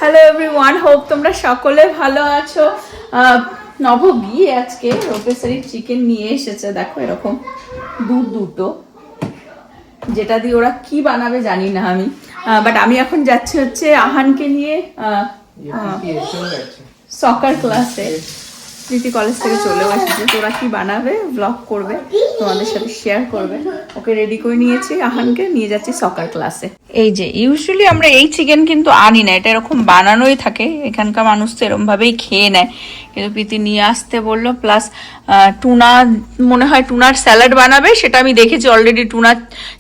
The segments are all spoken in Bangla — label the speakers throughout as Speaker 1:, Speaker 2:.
Speaker 1: হ্যালো এভরিওয়ান, হোপ তোমরা সকলে ভালো আছো। নব গিয়ে আজকে রোপেসারি চিকেন নিয়ে এসেছে। দেখো এরকম দুটো, যেটা দিয়ে ওরা কি বানাবে জানি না আমি। বাট আমি এখন যাচ্ছি হচ্ছে আহানকে নিয়ে সকার ক্লাসে। প্রীতি কলেজ থেকে চলেও এসেছে, তো ওরা কি বানাবে ব্লগ করবে, তোমাদের সাথে শেয়ার করবে। ওকে রেডি করে নিয়েছি, আহানকে নিয়ে যাচ্ছি সকার ক্লাসে। এই যে ইউজুয়ালি আমরা এই চিকেন কিন্তু আনি না, এটা এরকম বানানোই থাকে, এখানকার মানুষ তো এরকম ভাবেই খেয়ে নেয়। কিন্তু প্রীতি নিয়ে আসতে বললো, প্লাস টুনা, মনে হয় টুনার স্যালাড বানাবে, সেটা আমি দেখেছি অলরেডি। টুনা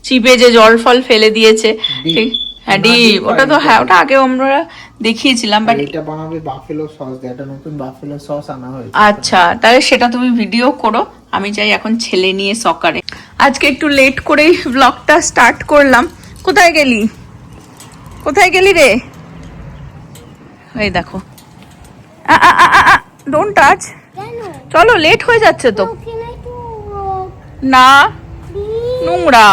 Speaker 1: চিপে যে জল ফল ফেলে দিয়েছে, ঠিক হ্যাঁ ডিপ, ওটা তো হ্যাঁ ওটা আগেও আমরা দেখিয়েছিলাম। বাট
Speaker 2: এটা বানাবে বাফেলো সস দিয়ে, এটা নতুন বাফেলো সস আনা হয়েছে।
Speaker 1: আচ্ছা, তাহলে সেটা তুমি ভিডিও করো, আমি যাই এখন ছেলে নিয়ে সকারে। আজকে একটু লেট করেই ব্লগটা স্টার্ট করলাম। কোথায় গেলি রে? এই দেখো, ডোন্ট টাচ, চলো লেট হয়ে যাচ্ছে তো। না নোংরা।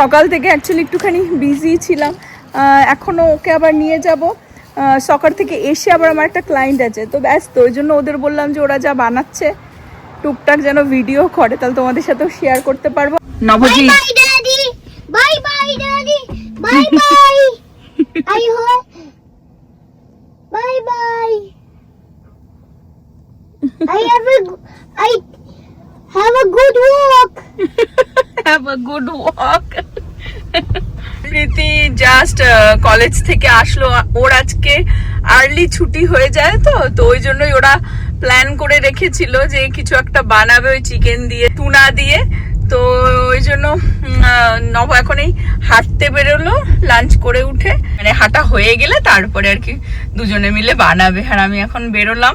Speaker 1: সকাল থেকে অ্যাকচুয়ালি একটুখানি বিজি ছিলাম, এখনো ওকে আবার নিয়ে যাব। সকাল থেকে এসে আবার আমার একটা ক্লায়েন্ট আছে, তো ব্যস্ত, ওই জন্য ওদের বললাম যে ওরা যা বানাচ্ছে টুকটাক যেন ভিডিও করে, তাহলে তোমাদের সাথেও শেয়ার করতে পারবো। নবজি
Speaker 3: bye bye daddy, bye bye, I hope, bye bye, I have a good walk.
Speaker 1: Have a good walk. Preeti just college থেকে আসলো, ওর আজকে আর্লি ছুটি হয়ে যায়, তো ওই জন্যই ওরা প্ল্যান করে রেখেছিল যে কিছু একটা বানাবে ওই চিকেন দিয়ে, টুনা দিয়ে। তো ওই জন্য নব এখন এই হাঁটতে বেরোলো লাঞ্চ করে উঠে, মানে হাঁটা হয়ে গেলে তারপরে আর কি দুজনে মিলে বানাবে। আর আমি এখন বেরোলাম।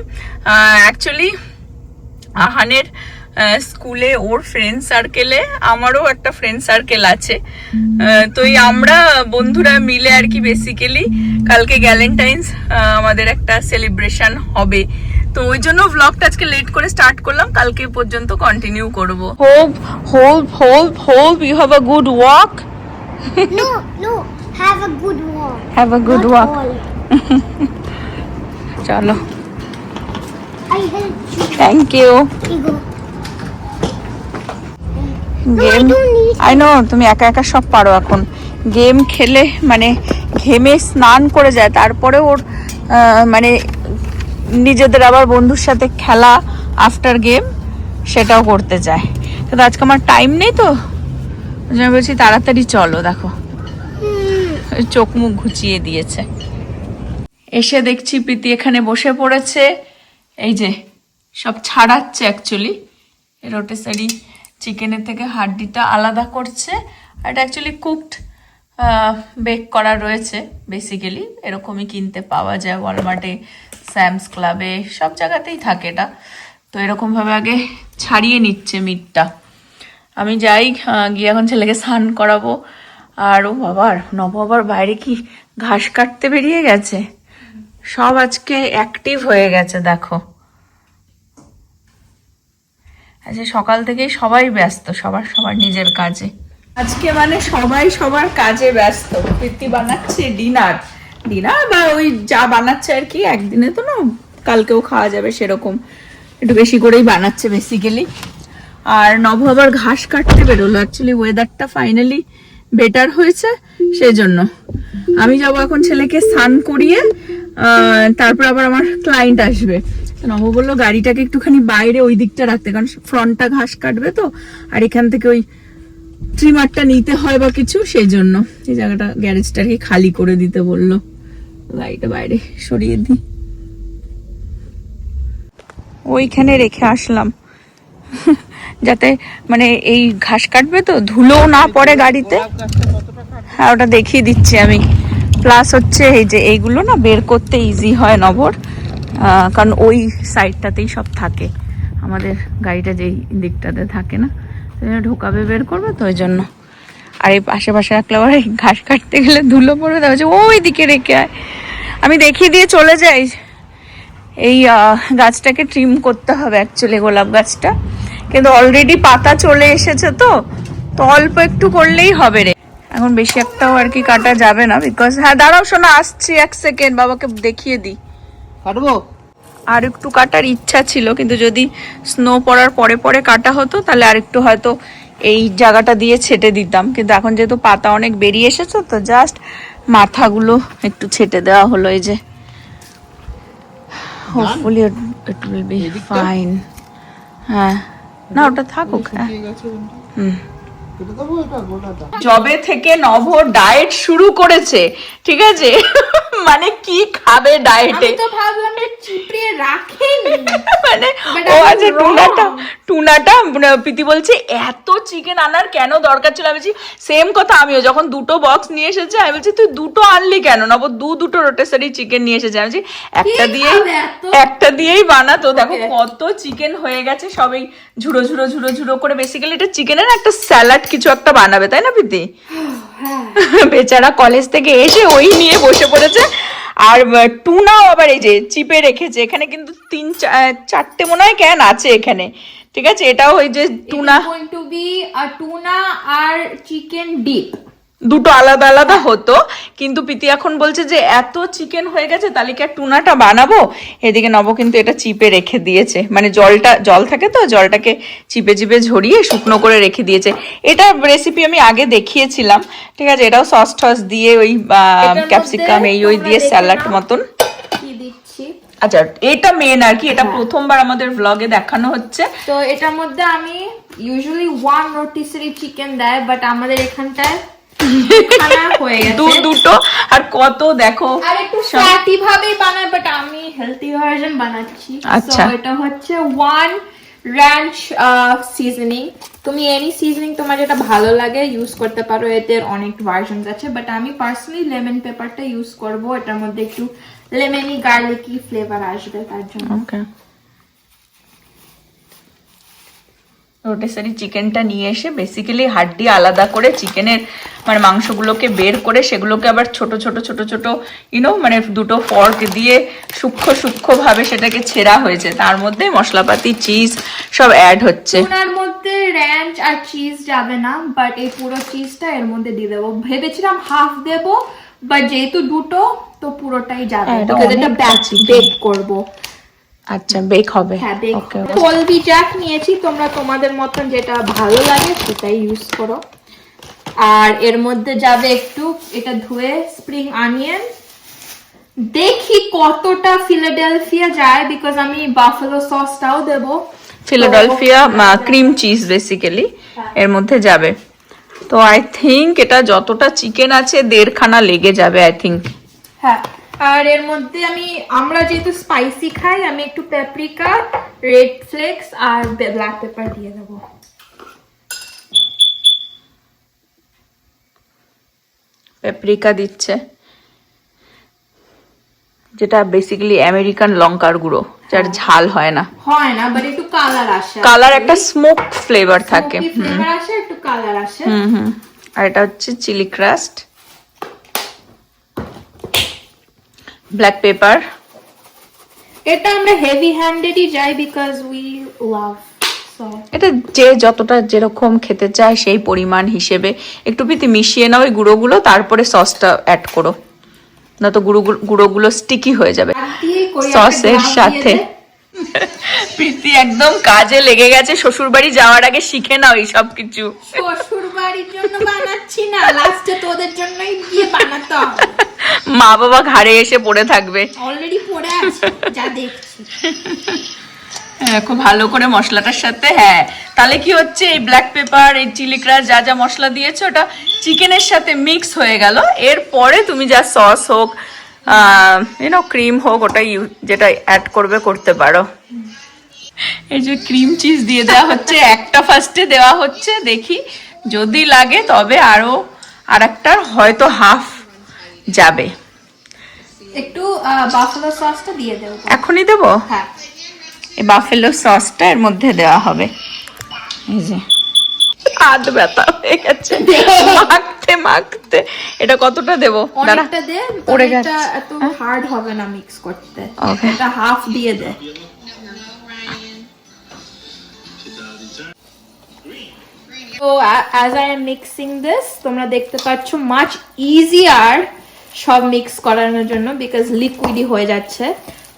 Speaker 1: অ্যাকচুয়ালি আহানের স্কুলে ওর ফ্রেন্ড সার্কেলে আমারও একটা ফ্রেন্ড সার্কেল আছে, তো এই আমরা বন্ধুরা মিলে আর কি বেসিক্যালি কালকে ভ্যালেন্টাইন্স আমাদের একটা সেলিব্রেশন হবে, তো ওই জন্য ব্লগটা আজকে লেট করে স্টার্ট করলাম, কালকে পর্যন্ত কন্টিনিউ করব। Hope you have a good walk.
Speaker 3: No, have a good walk.
Speaker 1: Have a good walk. চলো,
Speaker 3: I help you.
Speaker 1: Thank you.
Speaker 3: Ego.
Speaker 1: Game, I know তুমি একা একা সব পারো। এখন গেম খেলে মানে ঘেমে স্নান করে যায়, তারপরে ওর মানে নিজেদের আবার বন্ধুর সাথে খেলা আফটার গেম সেটাও করতে চায়। কিন্তু আজকে আমার টাইম নেই, তো আমি বলছি তাড়াতাড়ি চলো। দেখো চোখ মুখ ঘুচিয়ে দিয়েছে। এসে দেখছি প্রীতি এখানে বসে পড়েছে, এই যে সব ছাড়াচ্ছে অ্যাকচুয়ালি রোটেসারি চিকেনের থেকে হাড্ডিটা আলাদা করছে। আর এটা অ্যাকচুয়ালি কুকড বেক করা রয়েছে, বেসিক্যালি এরকমই কিনতে পাওয়া যায় ওয়ালমার্টে, স্যামস ক্লাবে, সব জায়গাতেই থাকে এটা। তো এরকমভাবে আগে ছাড়িয়ে নিচ্ছে মিটটা। আমি যাই গিয়ে এখন ছেলেকে স্নান করাবো। আর ও বাবার নব আবার বাইরে কি ঘাস কাটতে বেরিয়ে গেছে, সব আজকে অ্যাক্টিভ হয়ে গেছে। দেখো আজকে সকাল থেকেই সবাই ব্যস্ত, সবার নিজের কাজে। আজকে মানে সবাই সবার কাজে ব্যস্ত। প্রীতি বানাচ্ছে ডিনার বা ওই যা বানাচ্ছে আর কি, একদিনে তো না, কালকেও খাওয়া যাবে সেরকম একটু বেশি করেই বানাচ্ছে বেসিক্যালি। আর নব আবার ঘাস কাটতে বেরোলো, অ্যাকচুয়ালি ওয়েদারটা ফাইনালি বেটার হয়েছে, সেই জন্য আমি যাবো এখন ছেলেকে স্নান করিয়ে, তারপর আবার আমার ক্লায়েন্ট আসবে। নব বললো গাড়িটাকে একটুখানি বাইরে ওই দিকটা রাখতে, কারণ ফ্রন্টটা ঘাস কাটবে তো, আর এখান থেকে ওই ট্রিমারটা নিতে হয় বা কিছু, সেই জন্য এই জায়গাটা গ্যারেজটাকে খালি করে দিতে বললো। গাড়িটা বাইরে সরিয়ে দিই, ওইখানে রেখে আসলাম যাতে মানে এই ঘাস কাটবে তো ধুলো না পড়ে গাড়িতে। হ্যাঁ ওটা দেখিয়ে দিচ্ছি আমি। প্লাস হচ্ছে এই যে এইগুলো না বের করতে ইজি হয় নবর, কারণ ওই সাইডটাতেই সব থাকে, আমাদের গাড়িটা যেই দিকটাতে থাকে না, ঢোকাবে বের করবে, তো ওই জন্য। আর এই পাশে রাখলে আবার ঘাস কাটতে গেলে ধুলো পড়বে, তাহলে ওই দিকে রেখে আয়। আমি দেখিয়ে দিয়ে চলে যাই। এই গাছটাকে ট্রিম করতে হবে অ্যাকচুয়ালি, গোলাপ গাছটা, কিন্তু অলরেডি পাতা চলে এসেছে, তো অল্প একটু করলেই হবে রে। এখন বেশি একটাও আর কি কাটা যাবে না, বিকজ হ্যাঁ দাঁড়াও শোনা, আসছি 1 সেকেন্ড, বাবাকে দেখিয়ে দিই।
Speaker 2: কাটবো?
Speaker 1: আর একটু কাটার ইচ্ছা ছিল, কিন্তু যদি স্নো পড়ার পরে পরে কাটা হতো তাহলে আর একটু হয়তো এই জায়গাটা দিয়ে ছেটে দিতাম, কিন্তু এখন যেহেতু পাতা অনেক বেরিয়ে এসেছে তো জাস্ট মাথাগুলো একটু ছেটে দেওয়া হলো। এই যে hopefully it will be fine. হ্যাঁ না ওটা থাকুক। হ্যাঁ হুম। জবে থেকে নভ ডায়েট শুরু করেছে, ঠিক আছে, মানে কি খাবে ডায়েটে,
Speaker 4: আমি তো ভাবলাম যে চিপড়ে রাখেনি,
Speaker 1: মানে
Speaker 4: But
Speaker 1: ও
Speaker 4: I'm
Speaker 1: আছে
Speaker 4: wrong.
Speaker 1: টুনাটা প্রীতি বলছে এত চিকেন আনার কেন দরকার ছিল। আমি বলছি সেম কথা, আমিও যখন 2টো বক্স নিয়ে এসেছে আমি বলছি তুই 2টো আনলি কেন, নব দুটো রোটেসারি চিকেন নিয়ে এসেছে। আমি বলছি একটা দিয়েই বানাতো। দেখো কত চিকেন হয়ে গেছে, সবাই ঝুড়ো ঝুড়ো ঝুড়ো ঝুড়ো করে। বেসিক্যালি এটা চিকেনের একটা স্যালাড কিছু একটা বানাবে, তাই না প্রীতি? বেচারা কলেজ থেকে এসে ওই নিয়ে বসে পড়েছে। আর টুনাও আবার এই যে চিপে রেখেছে এখানে, কিন্তু 3-4টে মনে হয় ক্যান আছে এখানে, ঠিক আছে। এটাও ওই যে tuna
Speaker 4: going to be a tuna আর চিকেন ডিপ,
Speaker 1: দুটো আলাদা আলাদা হতো, কিন্তু প্রীতি এখন বলছে যে এত চিকেন হয়ে গেছে তাহলে কি আর টুনাটা বানাবো। এদিকে নব কিন্তু এটা চিপে রেখে দিয়েছে, মানে জল থাকে তো জলটাকে চিপে চিপে ঝরিয়ে শুকনো করে রেখে দিয়েছে। এটা রেসিপি আমি আগে দেখিয়েছিলাম, ঠিক আছে। এটাও সস টস দিয়ে ওই ক্যাপসিকাম ওই দিয়ে স্যালাড মতন।
Speaker 4: কি দিচ্ছি,
Speaker 1: আচ্ছা এটা মেন আর কি, এটা প্রথমবার আমাদের ব্লগে দেখানো হচ্ছে।
Speaker 4: তো এটার মধ্যে আমি ইউজুয়ালি 1 রোটিসারি চিকেন দেয়, বাট আমাদের এখানটায় হয়ে গেছে
Speaker 1: দুটো। আর কত দেখো,
Speaker 4: আর একটু ফ্যাটি ভাবেই বানাই, বাট আমি হেলদি ভার্সন বানাচ্ছি।
Speaker 1: আচ্ছা।
Speaker 4: তো এটা হচ্ছে 1 ranch সিজনিং। তুমি এনি সিজনিং তোমার যেটা ভালো লাগে ইউজ করতে পারো, এতে অনেক ভার্সন আছে, বাট আমি পার্সোনালি লেমন পেপারটা ইউজ করব। এটার মধ্যে একটু লেমনি গার্লিকি ফ্লেভার আসবে তার জন্য।
Speaker 1: ওকে, রোটেসারি চিকেনটা নিয়ে এসে বেসিক্যালি হাড্ডি আলাদা করে চিকেনের মানে মাংসগুলোকে বের করে সেগুলোকে আবার ছোট ছোট ছোট ছোট মানে দুটো ফর্ক দিয়ে সূক্ষ্ম সূক্ষ্ম ভাবে সেটাকে ছেঁড়া হয়েছে, তার মধ্যে মশলাপাতি চিজ সব অ্যাড হচ্ছে।
Speaker 4: টুনার মধ্যে র্যাঞ্চ আর চিজ যাবে না, বাট এই পুরো চিজটা এর মধ্যে দিয়ে দেবো। ভেবেছিলাম হাফ দেবো, বাট যেহেতু দুটো তো পুরোটাই যাবে, এটা বেক করবো।
Speaker 1: আচ্ছা বেক হবে।
Speaker 4: হ্যাঁ বেক হবে। কলবি জ্যাক নিয়েছি, তোমরা তোমাদের মতন যেটা ভালো লাগে সেটাই ইউজ করো। আর এর মধ্যে যাবে একটু এটা ধুয়ে স্প্রিং অনিয়ন। দেখি কতটা ফিলাডেলফিয়া যায়, বিকজ আমি বাফেলো সসটাও দেবো।
Speaker 1: ফিলাডেলফিয়া ক্রিম চিজ বেসিক্যালি এর মধ্যে যাবে। তো আই থিঙ্ক এটা যতটা চিকেন আছে 1.5 খানা লেগে যাবে আই থিঙ্ক।
Speaker 4: হ্যাঁ, আর এর মধ্যে আমরা যেহেতু স্পাইসি খাই, আমি একটু পেপরিকা, রেড ফ্লেক্স আর ব্ল্যাক পেপার দিয়ে দেবো।
Speaker 1: পেপরিকা দিচ্ছে, যেটা বেসিক্যালি আমেরিকান লঙ্কার গুঁড়ো, যার ঝাল হয় না,
Speaker 4: বাট একটু কালার আসে,
Speaker 1: কালার একটা স্মোক ফ্লেভার থাকে।
Speaker 4: ফ্লেভার আসে, একটু কালার আসে।
Speaker 1: আর এটা হচ্ছে চিলি ক্রাস্ট, ব্ল্যাক পেপার।
Speaker 4: এটা আমরা হেভি হ্যান্ডেডই যাই, বিকজ উই লাভ।
Speaker 1: এটা যে যতটা যেরকম খেতে চায় সেই পরিমাণ হিসেবে একটু প্রীতি মিশিয়ে নাও ওই গুঁড়োগুলো, তারপরে সসটা অ্যাড করো, না তো গুঁড়োগুলো স্টিকি হয়ে যাবে সসের সাথে। প্রীতি একদম কাজে লেগে গেছে, শ্বশুর বাড়ি যাওয়ার আগে শিখে নাও এই সব কিছু।
Speaker 4: শ্বশুর বাড়ির জন্য বানাচ্ছি না, লাস্টে তোদের জন্যই গিয়ে বানাতে হবে।
Speaker 1: মা বাবা ঘাড়ে এসে পড়ে থাকবে,
Speaker 4: অলরেডি পড়ে আছে যা দেখছি।
Speaker 1: খুব ভালো করে মশলাটার সাথে, হ্যাঁ তাহলে কি হচ্ছে এই ব্ল্যাক পেপার এই চিলি ক্রাশ যা যা মশলা দিয়েছো ওটা চিকেনের সাথে মিক্স হয়ে গেল। এরপরে তুমি যা সস হোক ক্রিম হোক ওটা যেটা অ্যাড করতে পারো। এই যে ক্রিম চিজ দিয়ে দেওয়া হচ্ছে, একটা ফার্স্টে দেওয়া হচ্ছে, দেখি যদি লাগে তবে আরো আরেকটার হয়তো হাফ যাবে।
Speaker 4: একটু বাফেলো সসটা দিয়ে দেবো।
Speaker 1: এখনই দেবো?
Speaker 4: হ্যাঁ,
Speaker 1: এই বাফেলো সসটা এর মধ্যে দেওয়া হবে। এই যে হাত ব্যথা হয়ে গেছে মাখতে মাখতে। এটা কতটা দেবো?
Speaker 4: অনেকটা দে,
Speaker 1: পড়ে
Speaker 4: এটা
Speaker 1: গেছে,
Speaker 4: এত হার্ড হবে না মিক্স করতে।
Speaker 1: Okay.
Speaker 4: এটা হাফ দিয়ে দে। তো as I am mixing this, তোমরা দেখতে পাচ্ছ much easier সব মিক্স করানোর জন্য, বিকজ লিকুইডই হয়ে যাচ্ছে।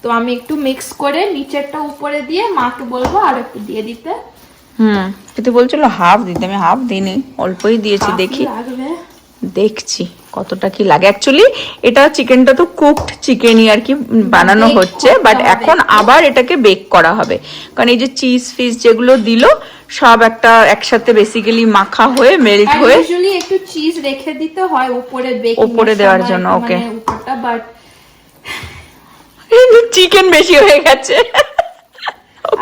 Speaker 4: তো আমি একটু মিক্স করে নিচেরটা উপরে দিয়ে মাকে বলবো আর একটু দিয়ে দিতে।
Speaker 1: কিন্তু বলছিল হাফ দিতে, আমি হাফ দিইনি, অল্পই দিয়েছি। দেখি,
Speaker 4: লাগবে,
Speaker 1: দেখছি কতটা কি লাগে। অ্যাকচুয়ালি এটা চিকেনটা তো কুকড চিকেনই আর কি বানানো হচ্ছে, বাট এখন আবার এটাকে বেক করা হবে, কারণ এই যে চিজ ফিজ যেগুলো দিল সব একটা একসাথে বেসিক্যালি মাখা হয়ে মেল্ট হয়ে।
Speaker 4: ইউজুয়ালি একটু চিজ রেখে দিতে হয় উপরে বেকিং
Speaker 1: উপরে দেওয়ার জন্য। ওকে,
Speaker 4: উপরটা, বাট
Speaker 1: চিকেন বেশি হয়ে গেছে।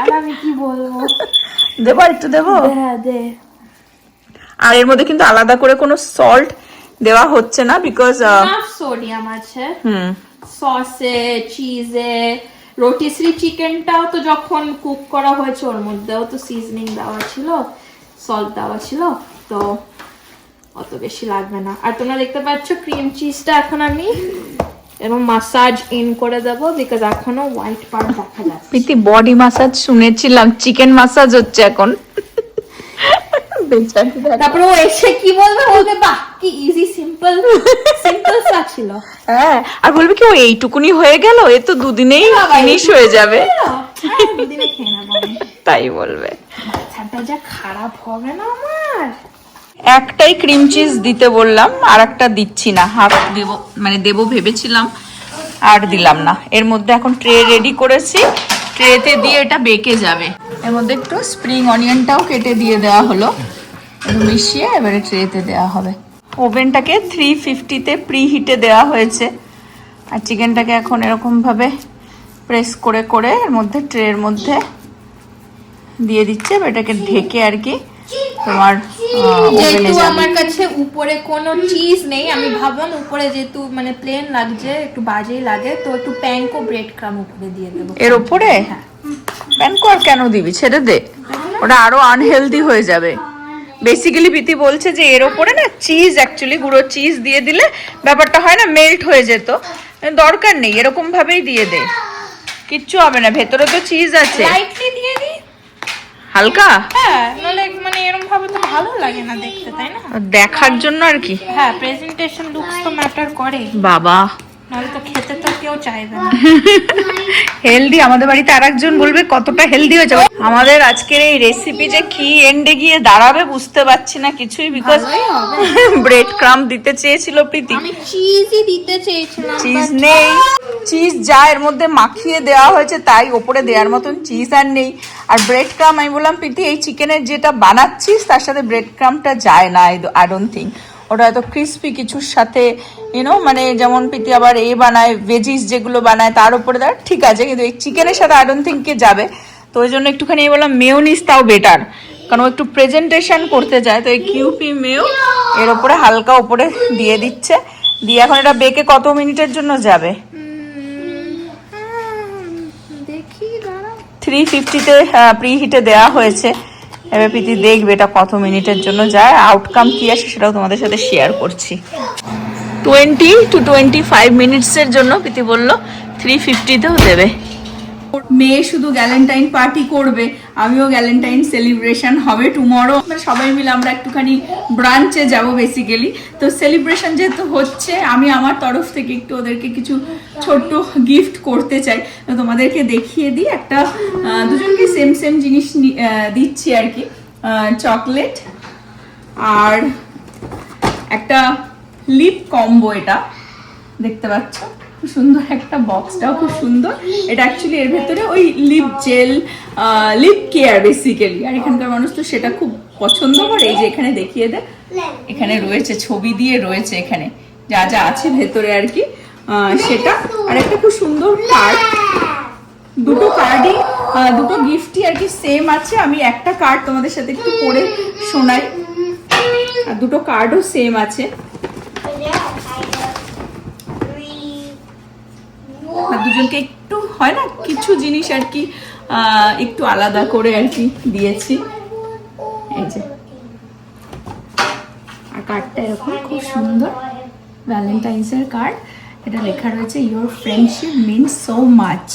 Speaker 4: আর আমি কি বলবো,
Speaker 1: দেবো একটু, দেবো।
Speaker 4: হ্যাঁ দে।
Speaker 1: আর এর মধ্যে কিন্তু আলাদা করে কোনো সল্ট দেওয়া হচ্ছে না, বিকজ
Speaker 4: সোডিয়াম আছে সসে, চিজে। রোটিশ্রী চিকেনটাও তো যখন কুক করা হয়েছে ওর মধ্যেও তো সিজনিং দেওয়া ছিল, সল্ট দেওয়া ছিল, তো অত বেশি লাগবে না। আর তোমরা দেখতে পাচ্ছ ক্রিম চিজটা এখন আমি এবং মাসাজ ইন করে দেবো, বিকজ এখনো হোয়াইট পার্ট দেখা যাচ্ছে।
Speaker 1: প্রীতি বডি মাসাজ শুনেছিলাম, চিকেন মাসাজ হচ্ছে এখন।
Speaker 4: তারপরে ও এসে কি বলবে, বলবে বাহ কি ইজি, সিম্পল সিম্পল সা ছিল।
Speaker 1: হ্যাঁ, আর বলবে কি ও এইটুকুনি হয়ে গেল, এ তো দুদিনেই ফিনিশ হয়ে যাবে।
Speaker 4: দুদিনে খেয়ে নেবো আমি।
Speaker 1: তাই বলবে।
Speaker 4: মাথাটা যা খারাপ হবে না আমার।
Speaker 1: একটাই ক্রিম চিজ দিতে বললাম, আর একটা দিচ্ছি না, হাফ দেবো, মানে দেবো ভেবেছিলাম, আর দিলাম না। এর মধ্যে এখন ট্রে রেডি করেছি, ট্রেতে দিয়ে এটা বেকে যাবে। এর মধ্যে একটু স্প্রিং অনিয়নটাও কেটে দিয়ে দেওয়া হলো, একটু মিশিয়ে এবারে ট্রেতে দেওয়া হবে। ওভেনটাকে 350-তে প্রি হিটে দেওয়া হয়েছে, আর চিকেনটাকে এখন এরকম ভাবে প্রেস করে করে এর মধ্যে ট্রের মধ্যে দিয়ে দিচ্ছে, এটাকে ঢেকে আর কি তোমার ওভেনে
Speaker 4: যেহেতু
Speaker 1: যাবে।
Speaker 4: আমার কাছে উপরে কোনো চিজ নেই, আমি ভাবলাম উপরে যেহেতু মানে প্লেন লাগছে, একটু বাজেই লাগে, তো একটু প্যানকো ব্রেড ক্রাম উপরে দিয়ে দেবো।
Speaker 1: এর উপরে প্যানকো আর কেন দিবি, ছেড়ে দে, ওটা আরো আনহেলদি হয়ে যাবে। বেসিক্যালি প্রীতি বলছে যে এর উপরে না চিজ, অ্যাকচুয়ালি গুঁড়ো চিজ দিয়ে দিলে ব্যাপারটা হয় না, মেল্ট হয়ে যেত, দরকার নেই, এরকম ভাবেই দিয়ে দে, কিচ্ছু হবে না, ভেতরে তো চিজ আছে।
Speaker 4: লাইটলি দিয়ে দিই
Speaker 1: হালকা,
Speaker 4: হ্যাঁ, নাহলে মানে এরকম ভাবে তো ভালো লাগে না দেখতে, তাই না?
Speaker 1: দেখার জন্য আর কি।
Speaker 4: হ্যাঁ, প্রেজেন্টেশন লুকস তো ম্যাটার করে,
Speaker 1: বাবা
Speaker 4: নাহলে তো খেতে তো কেউ চাইবে না।
Speaker 1: হেলদি, আমাদের বাড়িতে আরেকজন বলবে কতটা হেলদি হয়েছে। আমাদের আজকের এই রেসিপি যে কি এন্ডে গিয়ে দাঁড়াবে বুঝতে পারছি না কিছুই, বিকজ ব্রেড ক্রাম্ব দিতে চেয়েছিল প্রীতি,
Speaker 4: আমি চিজই দিতে চেয়েছিলাম,
Speaker 1: চিজ নেই। চিজ যা এর মধ্যে মাখিয়ে দেওয়া হয়েছে তাই ওপরে দেওয়ার মতন চিজ আর নেই। আর ব্রেড ক্রাম্ব আমি বললাম প্রীতি এই চিকেনের যেটা বানাচ্ছিস তার সাথে ব্রেড ক্রাম্বটা যায় না, আই ডোন্ট থিঙ্ক ওটা হয়তো ক্রিস্পি কিছুর সাথে ইউনো, মানে যেমন প্রীতি আবার বানায় ভেজিস যেগুলো বানায় তার উপরে দেওয়ার, ঠিক আছে, কিন্তু এই চিকেনের সাথে আই ডোন্ট থিঙ্ক কে যাবে। তো ওই জন্য একটুখানি বললাম মেয়োনিজ তাও বেটার, কারণ ও একটু প্রেজেন্টেশন করতে চায়, তো এই কিউপি মেও এর উপরে হালকা উপরে দিয়ে দিচ্ছে। দিয়ে এখন এটা বেকে কত মিনিটের জন্য যাবে?
Speaker 4: দেখি দাঁড়াও,
Speaker 1: 350-তে প্রি হিটে দেওয়া হয়েছে। এবার প্রীতি দেখবে এটা কত মিনিটের জন্য যায়, আউটকাম কি আসে সেটাও তোমাদের সাথে শেয়ার করছি। 20 to 25 মিনিটসের জন্য প্রীতি বললো 350-তেও দেবে। মেয়ে শুধু গ্যালেন্টাইন পার্টি করবে, আমিও গ্যালেন্টাইন সেলিব্রেশন হবে টুমরো, মানে সবাই মিলে আমরা একটুখানি ব্রাঞ্চে যাব বেসিক্যালি। তো সেলিব্রেশন যেহেতু হচ্ছে, আমি আমার তরফ থেকে একটু ওদেরকে কিছু ছোট্ট গিফট করতে চাই, তো তোমাদেরকে দেখিয়ে দিই। একটা দুজনকে সেম সেম জিনিস দিচ্ছি আর কি, চকলেট আর একটা লিপ কম্বো, এটা দেখতে পাচ্ছ খুব সুন্দর একটা, বক্সটাও খুব সুন্দর। এটা অ্যাকচুয়ালি এর ভেতরে ওই lip gel, lip care basically, আর এখানকার মানুষ তো সেটা খুব পছন্দ করে। এই যে এখানে দেখিয়ে দে, এখানে রয়েছে ছবি দিয়ে রয়েছে এখানে যা যা আছে ভেতরে আর কি, সেটা। আর একটা খুব সুন্দর কার্ড, দুটো কার্ডই, দুটো গিফটই আর কি সেম আছে। আমি একটা কার্ড তোমাদের সাথে একটু পড়ে শোনাই, আর দুটো কার্ডও সেম আছে। আর দুজনকে একটু হয় না কিছু জিনিস আর কি একটু আলাদা করে আর কি দিয়েছি, এই যে। আর কার্ডটা এরকম খুব সুন্দর ভ্যালেন্টাইন্স এর কার্ড, এটা লেখা রয়েছে your friendship means so much.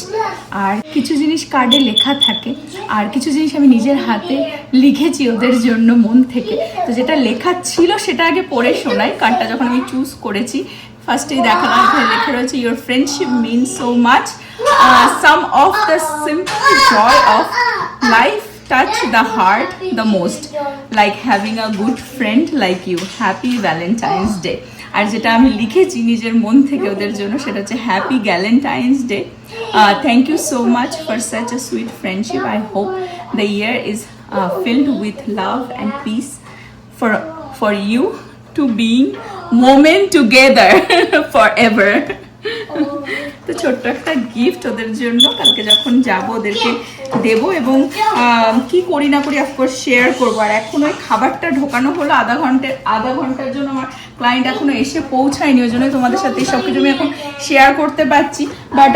Speaker 1: আর কিছু জিনিস কার্ডে লেখা থাকে, আর কিছু জিনিস আমি নিজের হাতে লিখেছি ওদের জন্য মন থেকে। তো যেটা লেখা ছিল সেটা আগে পড়ে শোনাই। কার্ডটা যখন আমি চুজ করেছি ফার্স্টেই দেখালাম, এখানে লেখা রয়েছে your friendship means so much, some of the simple joy of life touch the heart the most, like having a good friend like you, happy Valentine's Day। আর যেটা আমি লিখেছি নিজের মন থেকে ওদের জন্য সেটা হচ্ছে happy Valentine's day, thank you so much for such a sweet friendship, I hope the year is filled with love and peace for you to being moment together forever। তো ছোট্ট একটা গিফট ওদের জন্য, কালকে যখন যাব ওদেরকে দেবো, এবং কি করি না করি অফকোর্স শেয়ার করবো। আর এখন ওই খাবারটা ঢোকানো হলো আধা ঘন্টার জন্য, আমার ক্লায়েন্ট এখনো এসে পৌঁছায়নি, ওই জন্য তোমাদের সাথে সব কিছু আমি এখন শেয়ার করতে পারছি। বাট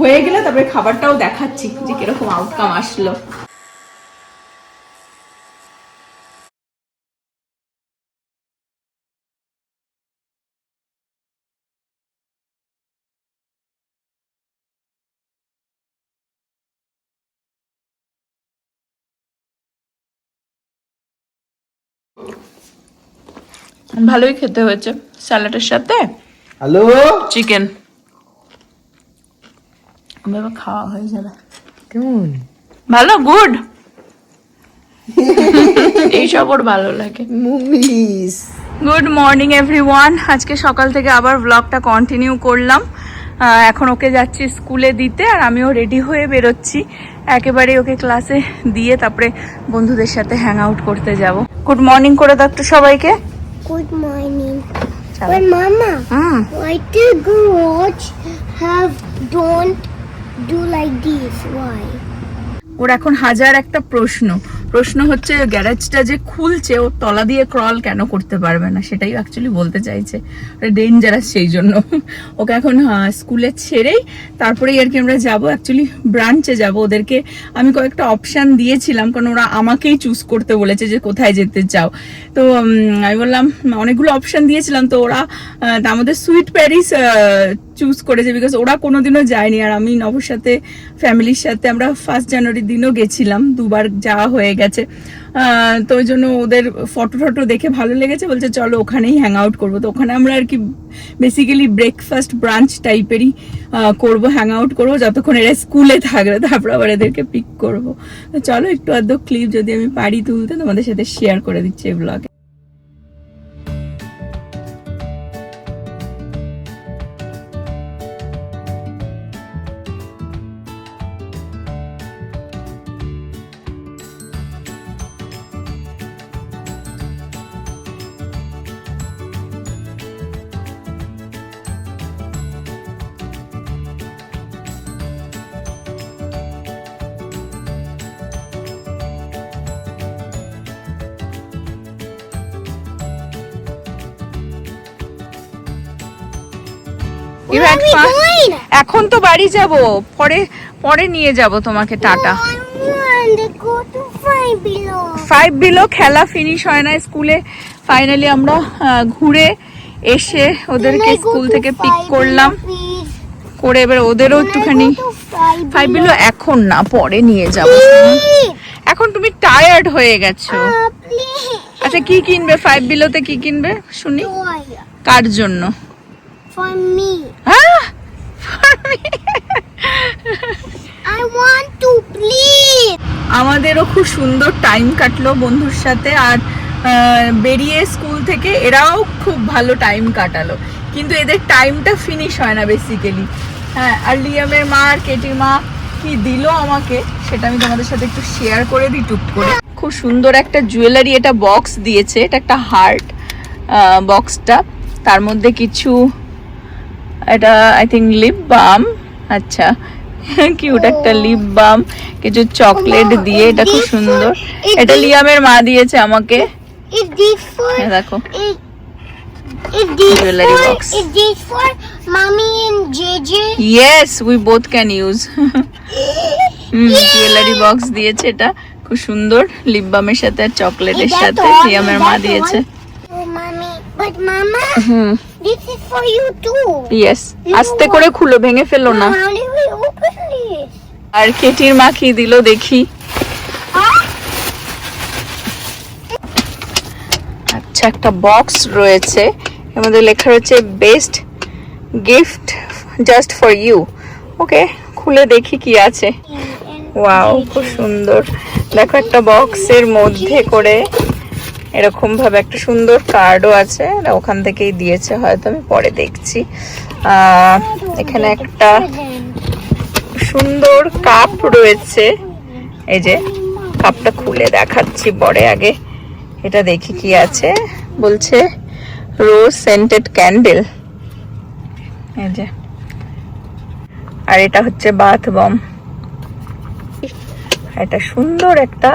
Speaker 1: হয়ে গেলে তারপরে খাবারটাও দেখাচ্ছি যে কিরকম আউটকাম আসলো। ভালোই খেতে হয়েছে, স্যালাডের সাথে
Speaker 2: হ্যালো
Speaker 1: চিকেন। এবার খাওয়া হয়ে যাবে।
Speaker 2: কেমন?
Speaker 1: ভালো, গুড। এইসব ওর ভালো লাগে।
Speaker 2: মুমিস
Speaker 1: গুড মর্নিং এভরিওয়ান। আজকে সকাল থেকে আবার ব্লগটা কন্টিনিউ করলাম। এখন ওকে যাচ্ছি স্কুলে দিতে, আর আমিও রেডি হয়ে বেরোচ্ছি একেবারে ওকে ক্লাসে দিয়ে তারপরে বন্ধুদের সাথে হ্যাং আউট করতে যাব। গুড মর্নিং করে দাও একটু সবাইকে।
Speaker 3: Good morning. But Mama, why do garage don't do like this? Why?
Speaker 1: ওর এখন হাজার একটা প্রশ্ন হচ্ছে গ্যারেজটা যে খুলছে ও তলা দিয়ে ক্রল কেন করতে পারবে না, সেটাই অ্যাকচুয়ালি বলতে চাইছে। ডেঞ্জারাস, সেই জন্য ওকে এখন স্কুলে ছেড়েই তারপরেই আর কি আমরা যাবো, অ্যাকচুয়ালি ব্রাঞ্চে যাব। ওদেরকে আমি কয়েকটা অপশান দিয়েছিলাম, কারণ ওরা আমাকেই চুজ করতে বলেছে যে কোথায় যেতে চাও। তো আমি বললাম অনেকগুলো অপশান দিয়েছিলাম, তো ওরা আমাদের সুইট প্যারিস চুজ করেছে, বিকজ ওরা কোনোদিনও যায়নি। আর আমি নবর সাথে ফ্যামিলির সাথে আমরা 1 জানুয়ারির দিনও গেছিলাম, 2 বার যাওয়া হয়ে গেছে। তো ওই জন্য ওদের ফটো দেখে ভালো লেগেছে, বলছে চলো ওখানেই হ্যাং আউট করবো। তো ওখানে আমরা আর কি বেসিক্যালি ব্রেকফাস্ট ব্রাঞ্চ টাইপেরই করবো, হ্যাং আউট করবো যতক্ষণ এরা স্কুলে থাকবে, তারপর আবার এদেরকে পিক করবো। তো চলো একটু আধ ক্লিপ যদি আমি পারি তুলতে তোমাদের সাথে শেয়ার করে দিচ্ছি এই ব্লগে। এখন তো বাড়ি যাব, পরে নিয়ে যাব তোমাকে। টাটা। 5 below খেলা ফিনিশ হয় না স্কুলে। ফাইনালি আমরা ঘুরে এসে ওদেরকে স্কুল থেকে পিক করলাম, করে এবার ওদেরও একটুখানি 5 below এখন না, পরে নিয়ে যাব। এখন তুমি টায়ার্ড হয়ে গেছো। আচ্ছা কি কিনবে 5 below-তে, কি কিনবে শুনি? কার জন্য?
Speaker 3: For me.
Speaker 1: For me.
Speaker 3: I want to please.
Speaker 1: আমাদেরও খুব সুন্দর টাইম কাটলো বন্ধুর সাথে, আর বেরিয়ে স্কুল থেকে এরাও খুব ভালো টাইম কাটালো। কিন্তু এদের টাইমটা ফিনিশ হয় না বেসিক্যালি। হ্যাঁ, আর লিয়ামের মা আর কেটির মা কি দিল আমাকে সেটা আমি তোমাদের সাথে একটু শেয়ার করে দিই টুক করে। খুব সুন্দর একটা জুয়েলারি এটা বক্স দিয়েছে, এটা একটা হার্ট বক্সটা, তার মধ্যে কিছু, এটা আই থিঙ্ক লিপ বাম। আচ্ছা কিউট একটা লিপ বাম, কিছু চকলেট দিয়ে, এটা খুব সুন্দর। এটা লিয়ামের মা দিয়েছে আমাকে। দেখো jewelry box.
Speaker 3: Is this for mommy and JJ?
Speaker 1: Yes, we both can use. Jewellery box দিয়েছে, এটা খুব সুন্দর, লিপ বামের সাথে আর চকলেটের সাথে লিয়ামের মা দিয়েছে।
Speaker 3: Oh, mommy. But mama, This is for you too.
Speaker 1: Yes, আস্তে করে খুলো, ভেঙে ফেলো না।
Speaker 3: How do we open this?
Speaker 1: আর কেটির মা কি দিল দেখি। আচ্ছা, একটা বক্স রয়েছে, এর মধ্যে লেখা রয়েছে best gift just for you. Okay, খুলে দেখি কি আছে। ওয়াও, খুব সুন্দর। দেখো, একটা বক্সের মধ্যে করে এরকম ভাবে একটা সুন্দর কার্ডও আছে, ওখান থেকেই দিয়েছে হয়তো, আমি পরে দেখছি। এখানে একটা সুন্দর কাপ রয়েছে, এই যে কাপটা খুলে দেখাচ্ছি পরে, আগে এটা দেখি কি আছে। বলছে রোজ সেন্টেড ক্যান্ডেল, এই যে। আর এটা হচ্ছে বাথ বম। এটা সুন্দর একটা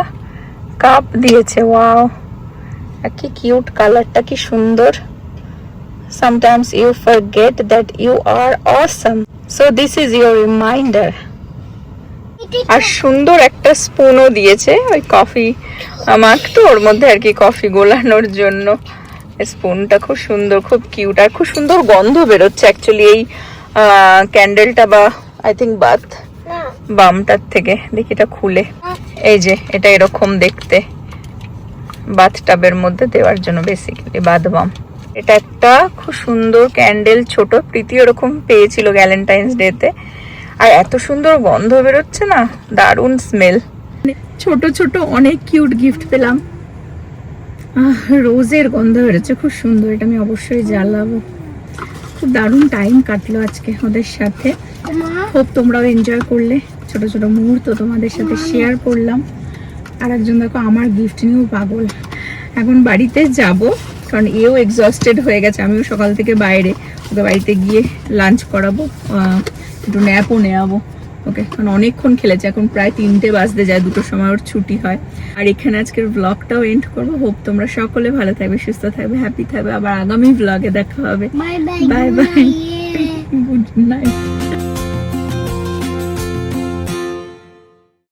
Speaker 1: কাপ দিয়েছে, ওয়াও, কি কিউট, কালারটা কি সুন্দর। Sometimes you forget that you are awesome, so this is your reminder. আর সুন্দর একটা স্পুনও দিয়েছে, ওই কফি আমাকে তো ওর মধ্যে আর কি কফি গোলানোর জন্য। স্পুনটা খুব সুন্দর, খুব কিউট, আর খুব সুন্দর গন্ধ বেরোচ্ছে অ্যাকচুয়ালি এই ক্যান্ডেলটা বা আই থিঙ্ক বাথ বামটার থেকে। দেখি এটা খুলে, এই যে এটা এরকম দেখতে, বাথ টাবের মধ্যে দেওয়ার জন্য বেসিক্যালি বাথ বাম। এটা একটা খুব সুন্দর ক্যান্ডেল, ছোট, প্রীতি ওরকম পেয়েছিল ভ্যালেন্টাইন্স ডেতে, আর এত সুন্দর গন্ধ বেরোচ্ছে না, দারুণ স্মেল। ছোট ছোট অনেক কিউট গিফট পেলাম, রোজের গন্ধ বেরোচ্ছে, খুব সুন্দর। এটা আমি অবশ্যই জ্বালাবো। খুব দারুণ টাইম কাটলো আজকে ওদের সাথে। হোপ তোমরাও এনজয় করলে, ছোট ছোট মুহূর্ত তোমাদের সাথে শেয়ার করলাম। আর একজন দেখো আমার গিফট নিয়েও পাগল। এখন বাড়িতে যাব, কারণ এও এক্সস্টেড হয়ে গেছে, আমিও সকাল থেকে বাইরে, ওকে বাড়িতে গিয়ে লাঞ্চ করাবো, একটু ন্যাপও নেওয়াবো ওকে, কারণ অনেকক্ষণ খেলেছে, এখন প্রায় 3টে বাজতে যায়, 2টোর সময় ওর ছুটি হয়। আর এখানে আজকের ব্লগটাও এন্ড করবো। হোপ তোমরা সকলে ভালো থাকবে, সুস্থ থাকবে, হ্যাপি থাকবে। আবার আগামী ব্লগে দেখা হবে।
Speaker 3: Bye bye.
Speaker 1: Bye bye, good night.